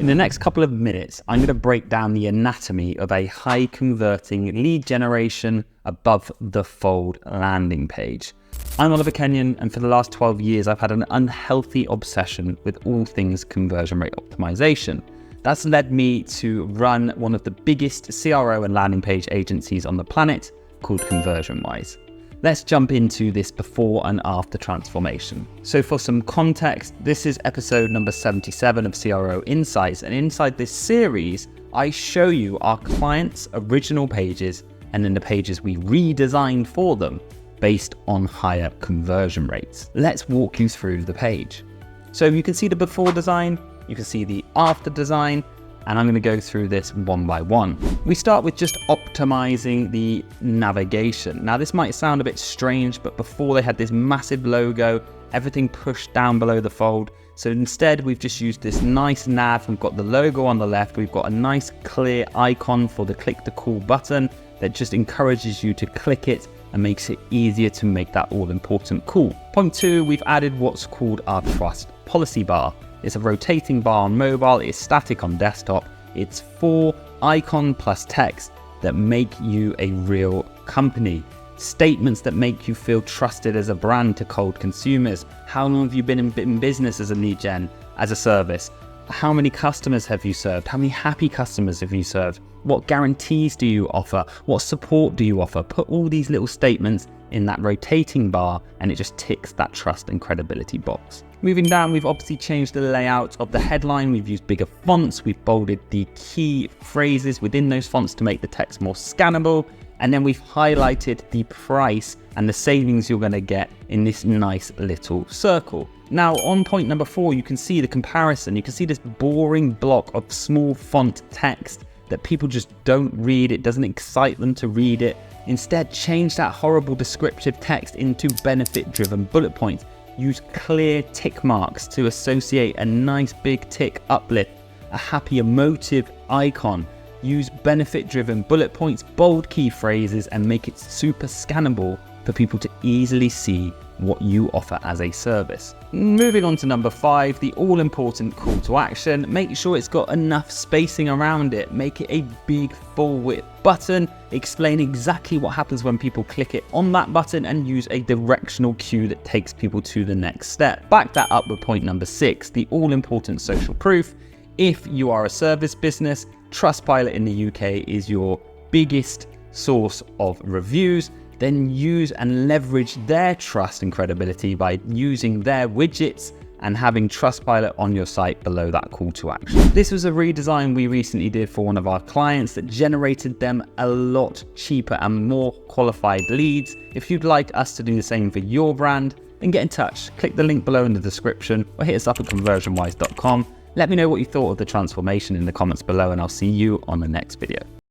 In the next couple of minutes, I'm going to break down the anatomy of a high converting lead generation above the fold landing page. I'm Oliver Kenyon, and for the last 12 years, I've had an unhealthy obsession with all things conversion rate optimization. That's led me to run one of the biggest CRO and landing page agencies on the planet called ConversionWise. Let's jump into this before and after transformation. So for some context, this is episode number 77 of CRO Insights, and inside this series, I show you our clients' original pages and then the pages we redesigned for them based on higher conversion rates. Let's walk you through the page. So you can see the before design, you can see the after design, and I'm going to go through this one by one. We start with just optimizing the navigation. Now this might sound a bit strange, but before they had this massive logo, everything pushed down below the fold. So instead we've just used this nice nav. We've got the logo on the left. We've got a nice clear icon for the click to call button that just encourages you to click it and makes it easier to make that all important call. Point two, we've added what's called our trust policy bar. It's a rotating bar on mobile, it's static on desktop. It's 4 icon plus text that make you a real company. Statements that make you feel trusted as a brand to cold consumers. How long have you been in business as a lead gen, as a service? How many customers have you served? How many happy customers have you served? What guarantees do you offer? What support do you offer? Put all these little statements in that rotating bar and it just ticks that trust and credibility box. Moving down, we've obviously changed the layout of the headline. We've used bigger fonts. We've bolded the key phrases within those fonts to make the text more scannable. And then we've highlighted the price and the savings you're going to get in this nice little circle. Now on point number 4, you can see the comparison. You can see this boring block of small font text that people just don't read. It doesn't excite them to read it. Instead, change that horrible descriptive text into benefit-driven bullet points. Use clear tick marks to associate a nice big tick uplift, a happy emotive icon. Use benefit-driven bullet points, bold key phrases, and make it super scannable for people to easily see what you offer as a service. Moving on to number 5, the all-important call to action. Make sure it's got enough spacing around it. Make it a big full width button. Explain exactly what happens when people click it on that button and use a directional cue that takes people to the next step. Back that up with point number 6, the all-important social proof. If you are a service business, Trustpilot in the UK is your biggest source of reviews. Then use and leverage their trust and credibility by using their widgets and having Trustpilot on your site below that call to action. This was a redesign we recently did for one of our clients that generated them a lot cheaper and more qualified leads. If you'd like us to do the same for your brand, then get in touch. Click the link below in the description or hit us up at ConversionWise.com. Let me know what you thought of the transformation in the comments below, and I'll see you on the next video.